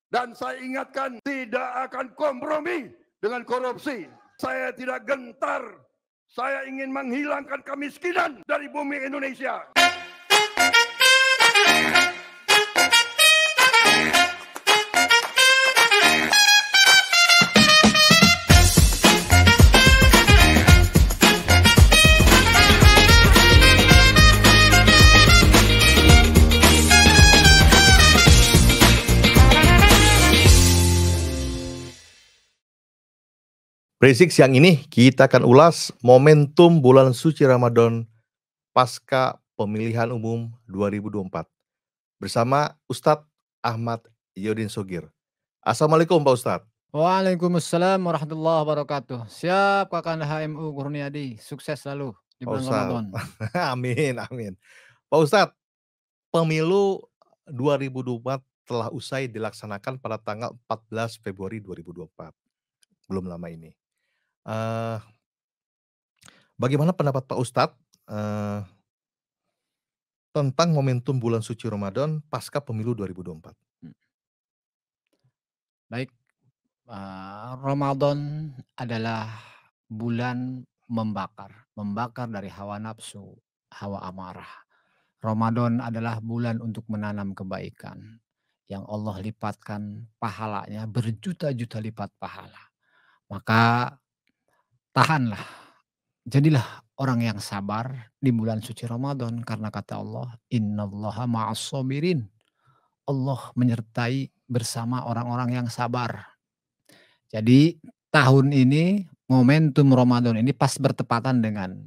Dan saya ingatkan, tidak akan kompromi dengan korupsi. Saya tidak gentar. Saya ingin menghilangkan kemiskinan dari bumi Indonesia. Berisik siang ini kita akan ulas momentum bulan suci Ramadan pasca pemilihan umum 2024 bersama Ustadz Ahmad Yodin Sogir. Assalamualaikum Pak Ustadz. Waalaikumsalam warahmatullahi wabarakatuh. Siap Kakanda HMU Kurniadi, sukses selalu di Pak bulan Ustadz. Ramadan. Amin. Pak Ustadz, pemilu 2024 telah usai dilaksanakan pada tanggal 14 Februari 2024. Belum lama ini. Bagaimana pendapat Pak Ustadz tentang momentum bulan suci Ramadan pasca pemilu 2024? Baik, Ramadan adalah bulan membakar dari hawa nafsu, hawa amarah. Ramadan adalah bulan untuk menanam kebaikan yang Allah lipatkan pahalanya berjuta-juta lipat pahala. Maka tahanlah, jadilah orang yang sabar di bulan suci Ramadan karena kata Allah, innallaha ma'as sabirin. Allah menyertai bersama orang-orang yang sabar. Jadi tahun ini momentum Ramadan ini pas bertepatan dengan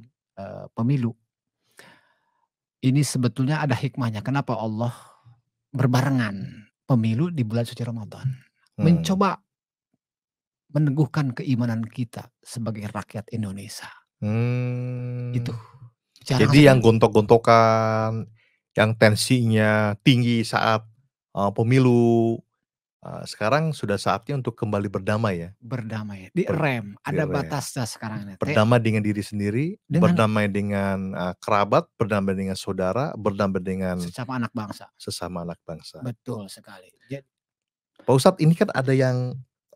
pemilu. Ini sebetulnya ada hikmahnya. Kenapa Allah berbarengan pemilu di bulan suci Ramadan? Mencoba meneguhkan keimanan kita sebagai rakyat Indonesia. Itu. Jadi yang gontok-gontokan, yang tensinya tinggi saat pemilu, sekarang sudah saatnya untuk kembali berdamai ya. Berdamai, direm, ada batasnya sekarang. Berdamai dengan diri sendiri, berdamai dengan kerabat, berdamai dengan saudara, berdamai dengan sesama anak bangsa. Sesama anak bangsa. Betul sekali. Pak Ustadz, ini kan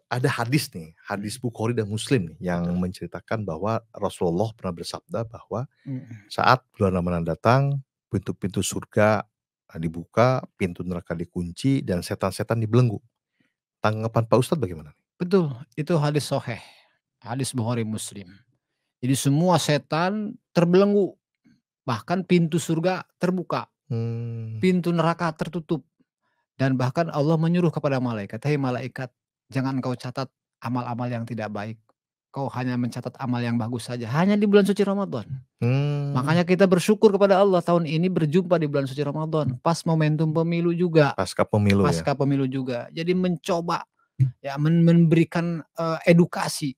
ada hadis nih, hadis Bukhari dan Muslim nih, yang menceritakan bahwa Rasulullah pernah bersabda bahwa saat bulan Ramadan datang, pintu-pintu surga dibuka, pintu neraka dikunci, dan setan-setan dibelenggu. Tanggapan Pak Ustadz bagaimana? Betul, itu hadis sahih, hadis Bukhari Muslim. Jadi semua setan terbelenggu, bahkan pintu surga terbuka, pintu neraka tertutup, dan bahkan Allah menyuruh kepada malaikat, hei malaikat, jangan kau catat amal-amal yang tidak baik. Kau hanya mencatat amal yang bagus saja. Hanya di bulan suci Ramadan. Makanya kita bersyukur kepada Allah tahun ini berjumpa di bulan suci Ramadan. Pas momentum pemilu juga. Pasca pemilu juga. Jadi mencoba ya memberikan edukasi.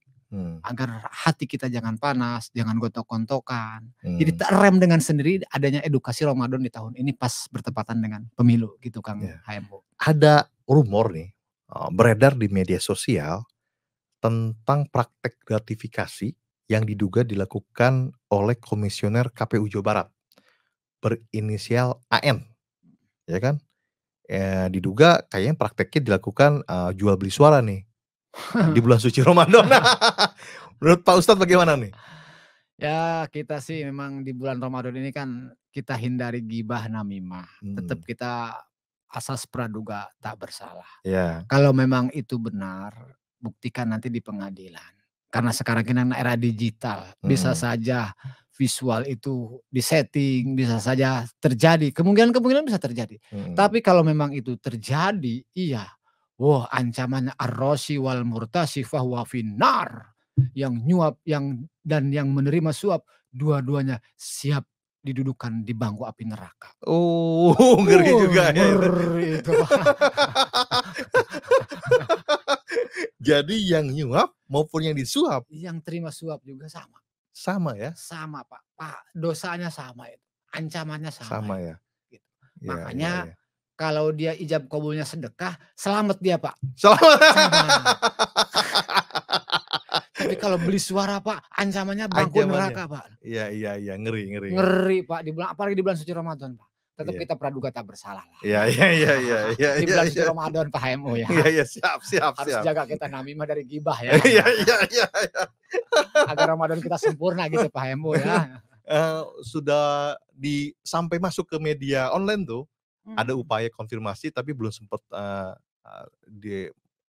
Agar hati kita jangan panas, jangan gontok-gontokan. Jadi terrem dengan sendiri adanya edukasi Ramadan di tahun ini pas bertepatan dengan pemilu gitu Kang HMU. Ada rumor nih beredar di media sosial tentang praktek gratifikasi yang diduga dilakukan oleh komisioner KPU Jawa Barat berinisial AN, ya kan? Diduga kayaknya prakteknya dilakukan jual beli suara nih di bulan suci Ramadan. Menurut Pak Ustadz bagaimana nih? Ya kita sih memang di bulan Ramadan ini kan kita hindari gibah namimah, tetap kita asas praduga tak bersalah. Kalau memang itu benar, buktikan nanti di pengadilan. Karena sekarang kita era digital, bisa saja visual itu disetting, bisa saja terjadi. Kemungkinan bisa terjadi. Tapi kalau memang itu terjadi, iya. Wah, ancamannya ar-rashi wal murtasi fahuwa finnar. Yang nyuap dan yang menerima suap, dua-duanya siap didudukan di bangku api neraka. Ngeri juga ya. Ngeri itu. Jadi yang nyuap maupun yang disuap, yang terima suap juga sama. Sama ya? Sama Pak. Dosanya sama itu. Ancamannya sama. Sama ya. Gitu. Makanya kalau dia ijab kabulnya sedekah, selamat dia Pak. Selamat. Tapi kalau beli suara Pak, ancamannya bangku neraka Pak. Iya, ngeri. Ngeri Pak, apalagi di bulan suci Ramadan Pak. Tetap Iya. kita praduga tak bersalah lah. Iya. Di bulan suci Ramadan Pak HMU ya. Iya, siap. Harus jaga kita namimah dari gibah ya. Iya. Agar Ramadan kita sempurna gitu Pak HMU ya. Sudah sampai masuk ke media online tuh, ada upaya konfirmasi tapi belum sempat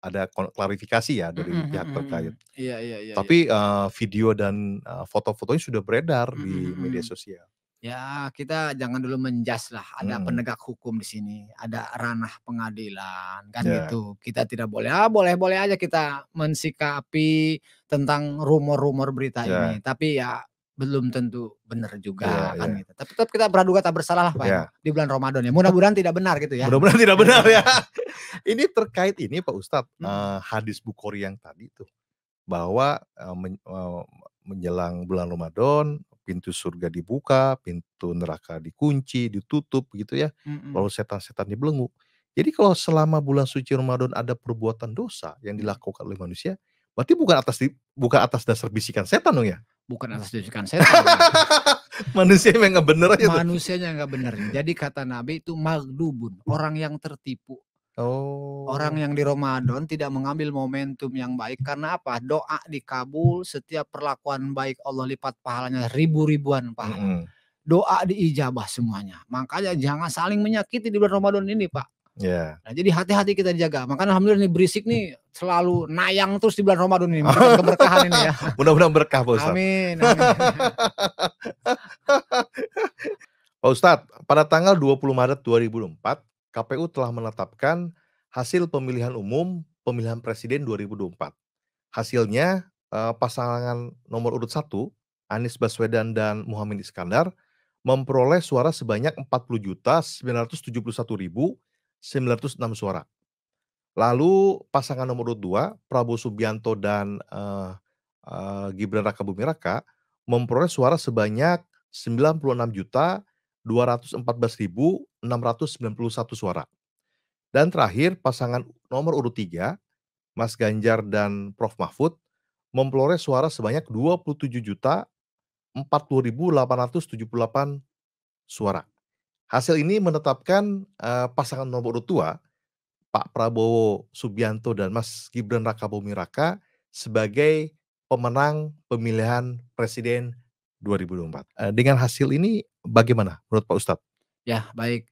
ada klarifikasi ya dari pihak terkait. Iya. Tapi video dan foto-fotonya sudah beredar di media sosial. Ya kita jangan dulu menjas lah. Ada Mm. penegak hukum di sini, ada ranah pengadilan kan Ya. gitu. Kita tidak boleh, boleh aja kita mensikapi tentang rumor-rumor berita Ya. ini. Tapi ya belum tentu benar juga Ya, kan ya. gitu. Tapi tetap kita praduga tak bersalah lah Pak Ya. di bulan Ramadan ya. Mudah-mudahan tidak benar gitu ya. Mudah-mudahan tidak benar ya. Ini terkait ini Pak Ustadz, hadis Bukhari yang tadi tuh, bahwa menjelang bulan Ramadan pintu surga dibuka, pintu neraka dikunci, ditutup gitu ya. Lalu setan-setan dibelenggu. Jadi kalau selama bulan suci Ramadan ada perbuatan dosa yang dilakukan oleh manusia, berarti bukan atas dasar bisikan setan dong ya? Bukan atas bisikan setan. Manusia memang nggak bener aja tuh. Manusianya nggak bener. Jadi kata Nabi itu magdubun, orang yang tertipu. Oh. Orang yang di Ramadan tidak mengambil momentum yang baik karena apa? Doa dikabul, setiap perlakuan baik Allah lipat pahalanya ribu-ribuan pahala. Doa diijabah semuanya. Makanya jangan saling menyakiti di bulan Ramadan ini, Pak. Ya. Nah, jadi hati-hati kita dijaga. Makanya alhamdulillah nih berisik nih selalu nayang terus di bulan Ramadan ini. Memberikan keberkahan ini ya. Mudah-mudahan berkah Pak Ustadz. Amin. Pak Ustadz, pada tanggal 20 Maret 2024, KPU telah menetapkan hasil pemilihan umum pemilihan presiden 2024. Hasilnya pasangan nomor urut 1, Anies Baswedan dan Muhaimin Iskandar, memperoleh suara sebanyak 40.971.906 suara. Lalu pasangan nomor urut 2, Prabowo Subianto dan Gibran Rakabuming Raka, memperoleh suara sebanyak 96.214.691 suara. Dan terakhir pasangan nomor urut 3, Mas Ganjar dan Prof Mahfud, memperoleh suara sebanyak 27.040.878 suara. Hasil ini menetapkan pasangan nomor urut 2, Pak Prabowo Subianto dan Mas Gibran Rakabuming Raka sebagai pemenang pemilihan presiden 2024. Dengan hasil ini bagaimana menurut Pak Ustadz? Ya, baik.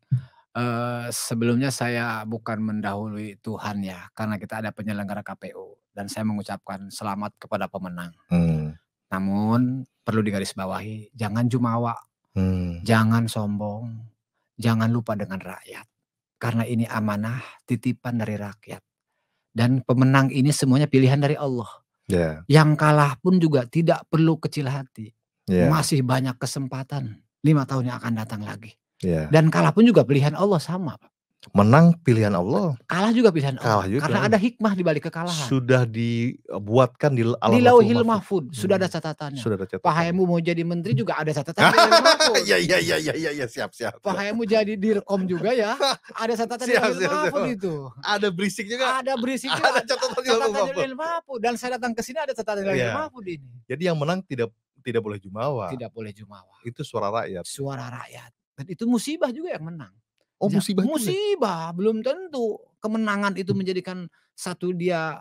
Sebelumnya saya bukan mendahului Tuhan ya, karena kita ada penyelenggara KPU dan saya mengucapkan selamat kepada pemenang. Namun perlu digarisbawahi, jangan jumawa, jangan sombong, jangan lupa dengan rakyat. Karena ini amanah, titipan dari rakyat. Dan pemenang ini semuanya pilihan dari Allah. Yeah. Yang kalah pun juga tidak perlu kecil hati. Yeah. Masih banyak kesempatan 5 tahun yang akan datang lagi. Yeah. Dan kalah pun juga pilihan Allah sama, Pak. Menang pilihan Allah. Kalah juga pilihan Allah. Juga. Karena ada hikmah di balik kekalahan. Sudah dibuatkan di Lauhil Mahfud. Sudah ada catatannya. Sudah ada catatannya. Pak HMU mau jadi menteri juga ada catatan di Lauhil Mahfud. Iya, siap. Pak HMU jadi Dirkom juga ya. Ada catatan di Lauhil Mahfud itu. Ada berisik juga. Ada berisik juga. Ada catatan di Lauhil Mahfud. Dan saya datang ke sini ada catatan di Lauhil Mahfud ini. Jadi yang menang tidak boleh jumawa. Tidak boleh jumawa. Itu suara rakyat. Suara rakyat. Dan itu musibah juga yang menang. Oh, musibah belum tentu kemenangan itu menjadikan satu dia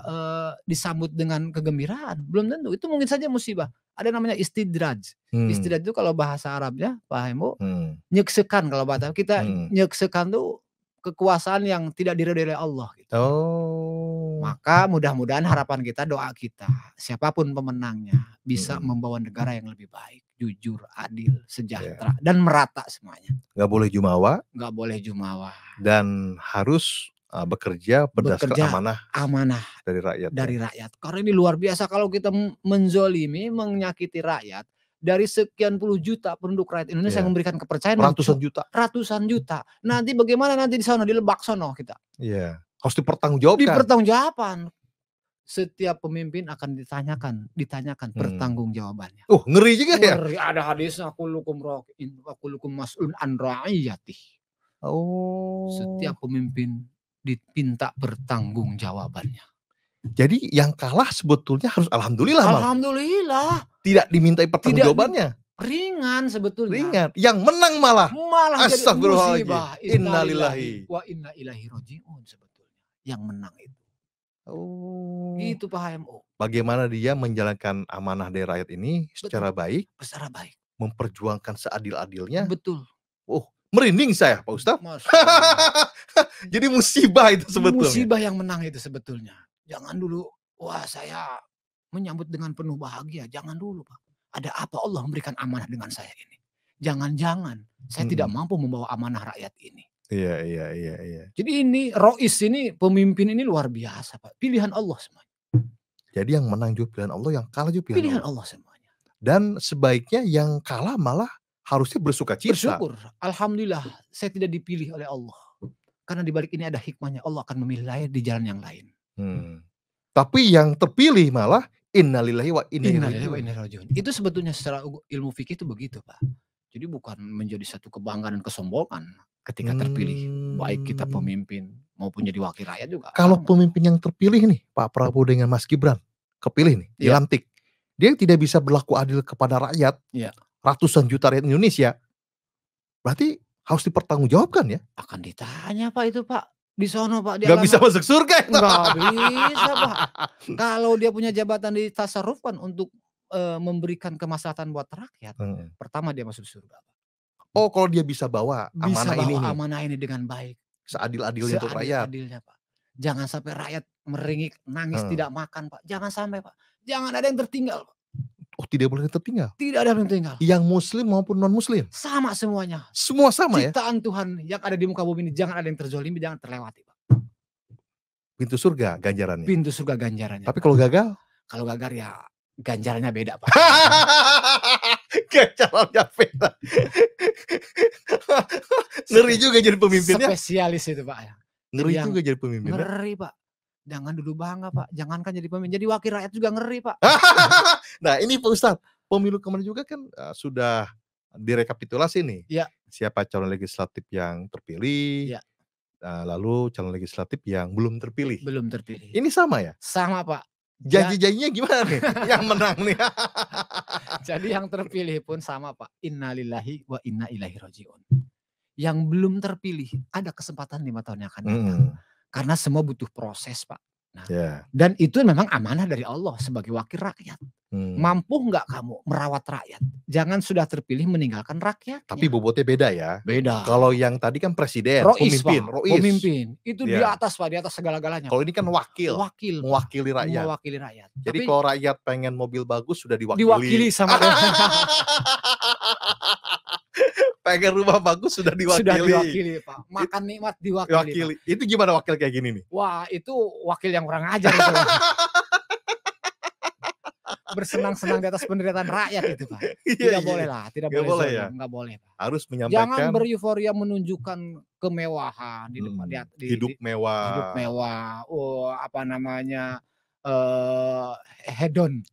disambut dengan kegembiraan, belum tentu. Itu mungkin saja musibah. Ada namanya istidraj. Istidraj itu kalau bahasa Arabnya Pak Hemo, nyeksekan kalau bahasa kita nyeksekan tuh kekuasaan yang tidak diridhoi oleh Allah gitu. Maka mudah-mudahan harapan kita, doa kita, siapapun pemenangnya bisa membawa negara yang lebih baik, jujur, adil, sejahtera, dan merata semuanya. Nggak boleh jumawa. Nggak boleh jumawa. Dan harus bekerja berdasarkan amanah dari rakyat. Karena ini luar biasa kalau kita menzolimi, menyakiti rakyat. Dari sekian puluh juta penduduk rakyat Indonesia yang memberikan kepercayaan ratusan juta. Nanti bagaimana nanti di sana di Lebak sono kita? Iya. Harus dipertanggungjawabkan. Setiap pemimpin akan ditanyakan pertanggungjawabannya. Ngeri juga ya. Ngeri. Ada hadisnya kullukum ra'in wa kullukum mas'ulun an ra'iyatih. Setiap pemimpin diminta pertanggungjawabannya. Jadi yang kalah sebetulnya harus alhamdulillah. Alhamdulillah. Tidak dimintai pertanggungjawabannya. Ringan sebetulnya. Ringan. Yang menang malah. Malah jadi Astagfirullahaladzim. musibah. Innalillahi. Wa inna ilaihi raji'un sebetulnya. Yang menang itu. Oh. Gitu Pak HMO. Bagaimana dia menjalankan amanah dari rakyat ini secara baik, Secara baik. memperjuangkan seadil-adilnya. Betul. Oh, merinding saya Pak Ustadz. Masya Allah. Jadi musibah itu sebetulnya. Musibah yang menang itu sebetulnya. Jangan dulu, wah saya menyambut dengan penuh bahagia. Jangan dulu Pak. Ada apa Allah memberikan amanah dengan saya ini? Jangan-jangan saya tidak mampu membawa amanah rakyat ini. Iya. Jadi ini Rois ini, pemimpin ini luar biasa Pak. Pilihan Allah semuanya. Jadi yang menang juga pilihan Allah, yang kalah juga Pilihan Allah semuanya. Dan sebaiknya yang kalah malah harusnya bersuka cita. Bersyukur. Alhamdulillah saya tidak dipilih oleh Allah. Karena di balik ini ada hikmahnya. Allah akan memilih saya di jalan yang lain. Tapi yang terpilih malah innalillahi wa inna ilaihi raji'un. Itu sebetulnya secara ilmu fikih itu begitu Pak. Jadi bukan menjadi satu kebanggaan dan kesombongan ketika terpilih. Baik kita pemimpin maupun jadi wakil rakyat juga. Kalau pemimpin yang terpilih nih, Pak Prabowo dengan Mas Gibran, kepilih nih, dilantik. Dia tidak bisa berlaku adil kepada rakyat, ratusan juta rakyat Indonesia. Berarti harus dipertanggungjawabkan ya? Akan ditanya Pak itu Pak. Di sono Pak. Gak bisa masuk surga. Gak bisa Pak. Kalau dia punya jabatan di tasarruf kan untuk memberikan kemaslahatan buat rakyat. Pertama dia masuk surga. Oh, kalau dia bisa bawa amanah ini dengan baik. Seadil-adilnya untuk rakyat. Seadil-adilnya Pak. Jangan sampai rakyat meringik, nangis, tidak makan Pak. Jangan sampai Pak. Jangan ada yang tertinggal Pak. Oh, tidak boleh tertinggal? Tidak ada yang tertinggal. Yang muslim maupun non muslim? Sama semuanya. Semua sama ya? Ciptaan Tuhan yang ada di muka bumi ini. Jangan ada yang terzolimi, jangan terlewati Pak. Pintu surga ganjarannya? Pintu surga ganjarannya. Tapi kalau gagal? Kalau gagal ya ganjarannya beda Pak. Ganjarannya beda. Ngeri juga jadi pemimpinnya. Spesialis itu Pak. Ngeri juga jadi pemimpinnya. Ngeri Pak. Jangan dulu bangga Pak. Jangankan jadi pemimpin. Jadi wakil rakyat juga ngeri Pak. Nah ini Pak Ustadz. Pemilu kemarin juga kan sudah direkapitulasi nih. Ya. Siapa calon legislatif yang terpilih. Ya. Lalu calon legislatif yang belum terpilih. Belum terpilih. Ini sama ya? Sama Pak. Janji-janjinya gimana nih? Yang menang nih. Jadi yang terpilih pun sama Pak. Innalillahi wa inna ilaihi raji'un. Yang belum terpilih ada kesempatan 5 tahun yang akan datang. Karena semua butuh proses Pak. Nah, dan itu memang amanah dari Allah sebagai wakil rakyat. Mampu nggak kamu merawat rakyat? Jangan sudah terpilih meninggalkan rakyat. Tapi bobotnya beda ya. Beda. Kalau yang tadi kan presiden, Rois, pemimpin. Itu di atas Pak, di atas segala-galanya. Kalau ini kan wakil. Mewakili rakyat. Mewakili rakyat. Jadi kalau rakyat pengen mobil bagus sudah diwakili. Diwakili sama dia. Pengen rumah bagus sudah diwakili. Sudah diwakili Pak. Makan nikmat diwakili. Pak. Itu gimana wakil kayak gini nih? Wah itu wakil yang kurang ajar itu. Bersenang-senang di atas penderitaan rakyat itu Pak. Tidak boleh lah. Tidak boleh ya. Enggak boleh Pak. Harus menyampaikan. Jangan bereuforia menunjukkan kemewahan di depan. Hidup mewah. Hidup mewah. Oh apa namanya. Hedon.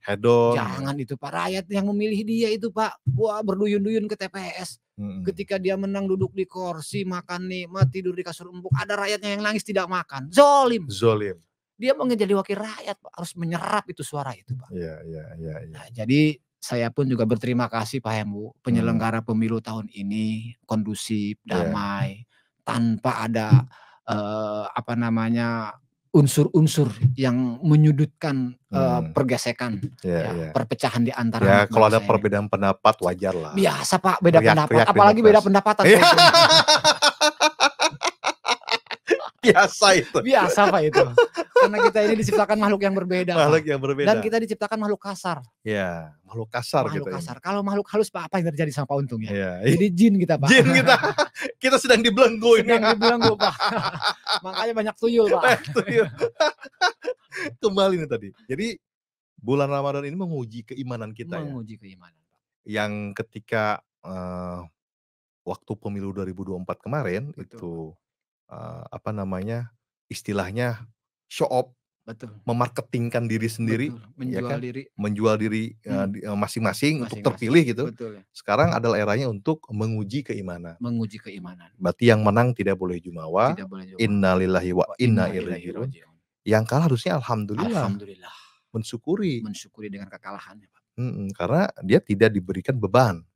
Jangan itu Pak. Rakyat yang memilih dia itu Pak. Wah berduyun-duyun ke TPS. Ketika dia menang duduk di kursi, makan nikmat, tidur di kasur empuk. Ada rakyatnya yang nangis tidak makan. Zolim. Dia mau jadi wakil rakyat Pak. Harus menyerap itu suara itu Pak. Iya. Nah, jadi saya pun juga berterima kasih Pak Hemu. Penyelenggara pemilu tahun ini kondusif, damai. Tanpa ada unsur-unsur yang menyudutkan pergesekan, perpecahan di antara. Kalau ada perbedaan pendapat wajar lah. Biasa Pak, beda pendapat. Apalagi beda pendapatan. Biasa itu. Biasa Pak itu. Karena kita ini diciptakan makhluk yang berbeda. Dan kita diciptakan makhluk kasar. Ya, makhluk kasar. Kalau makhluk halus Pak, apa yang terjadi sama Pak Untung ya? Jadi jin kita Pak. Jin kita. Kita sedang dibelenggu ini. Sedang dibelenggu Pak. Makanya banyak tuyul Pak. Kembali nih tadi. Jadi bulan Ramadan ini menguji keimanan kita. Menguji keimanan Pak. Yang ketika waktu pemilu 2024 kemarin. Betul. Itu istilahnya show off, memarketingkan diri sendiri, menjual diri masing-masing untuk terpilih gitu. Betul, ya. Sekarang adalah eranya untuk menguji keimanan. Berarti yang menang tidak boleh jumawa. Innalillahi wa inna ilaihi raji'un. Yang kalah harusnya alhamdulillah. Mensyukuri dengan kekalahannya Pak. Karena dia tidak diberikan beban.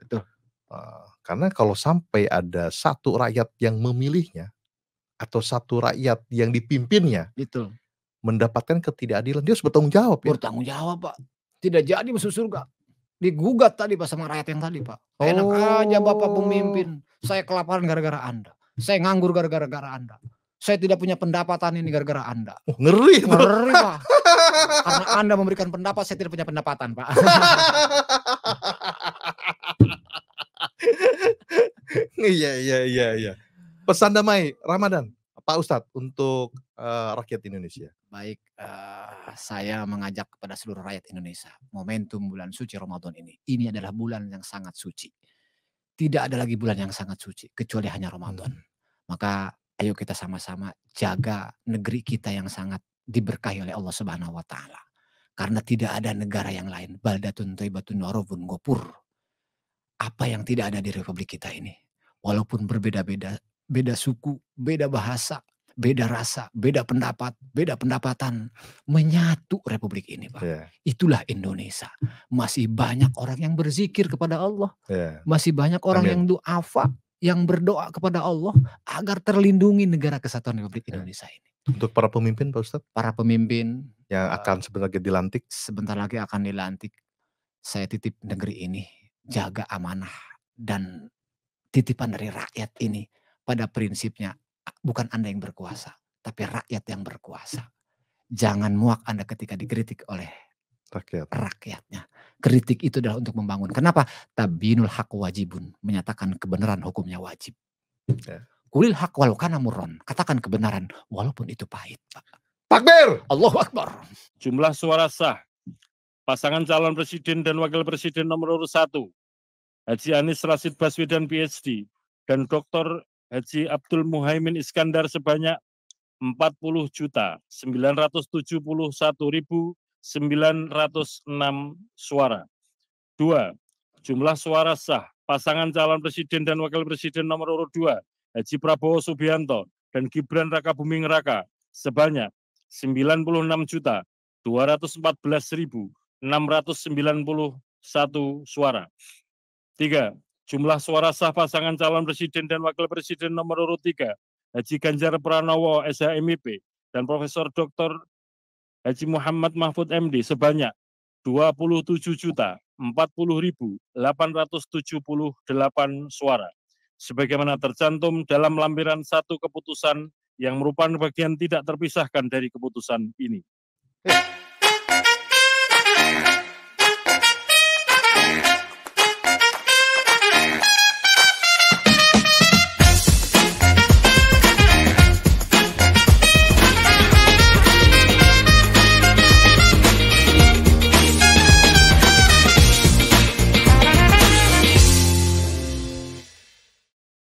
Karena kalau sampai ada satu rakyat yang memilihnya atau satu rakyat yang dipimpinnya Betul. mendapatkan ketidakadilan, dia harus bertanggung jawab ya. Bertanggung jawab, Pak. Tidak jadi masuk surga. Digugat tadi Pak sama rakyat yang tadi, Pak. Enak aja Bapak pemimpin. Saya kelaparan gara-gara Anda. Saya nganggur gara-gara Anda. Saya tidak punya pendapatan ini gara-gara Anda. Ngeri itu. Ngeri, Pak. Karena Anda memberikan pendapat, saya tidak punya pendapatan, Pak. Iya. Pesan damai Ramadan, Pak Ustadz, untuk rakyat Indonesia. Baik, saya mengajak kepada seluruh rakyat Indonesia, momentum bulan suci Ramadan ini adalah bulan yang sangat suci. Tidak ada lagi bulan yang sangat suci, kecuali hanya Ramadan. Maka ayo kita sama-sama jaga negeri kita yang sangat diberkahi oleh Allah Subhanahu wa Ta'ala. Karena tidak ada negara yang lain, baldatun thayyibatun wa rabbun ghafur. Apa yang tidak ada di Republik kita ini? Walaupun berbeda-beda, beda suku, beda bahasa, beda rasa, beda pendapat, beda pendapatan, menyatu Republik ini, Pak. Yeah. Itulah Indonesia. Masih banyak orang yang berzikir kepada Allah. Yeah. Masih banyak orang Amin. yang du'afa, yang berdoa kepada Allah agar terlindungi negara kesatuan Republik Indonesia ini. Untuk para pemimpin, Pak Ustadz, Para pemimpin yang akan sebentar lagi dilantik, saya titip negeri ini, jaga amanah dan titipan dari rakyat ini. Pada prinsipnya bukan Anda yang berkuasa, tapi rakyat yang berkuasa. Jangan muak Anda ketika dikritik oleh rakyatnya. Kritik itu adalah untuk membangun. Kenapa? Tabinul haq wajibun, menyatakan kebenaran hukumnya wajib. Kulil haq walau kana murron, katakan kebenaran walaupun itu pahit. Takbir! Allahu Akbar. Jumlah suara sah pasangan calon presiden dan wakil presiden nomor urut 1 Haji Anies Rashid Baswedan PhD dan Dr. Haji Abdul Muhaimin Iskandar sebanyak 40.971.906 suara. 2. Jumlah suara sah pasangan calon presiden dan wakil presiden nomor urut 2 Haji Prabowo Subianto dan Gibran Rakabuming Raka sebanyak 96.214.691 suara. 3. Jumlah suara sah pasangan calon presiden dan wakil presiden nomor urut 3 Haji Ganjar Pranowo SHMIP dan Profesor Dr. Haji Muhammad Mahfud MD sebanyak 27.040.878 suara. Sebagaimana tercantum dalam lampiran 1 keputusan yang merupakan bagian tidak terpisahkan dari keputusan ini.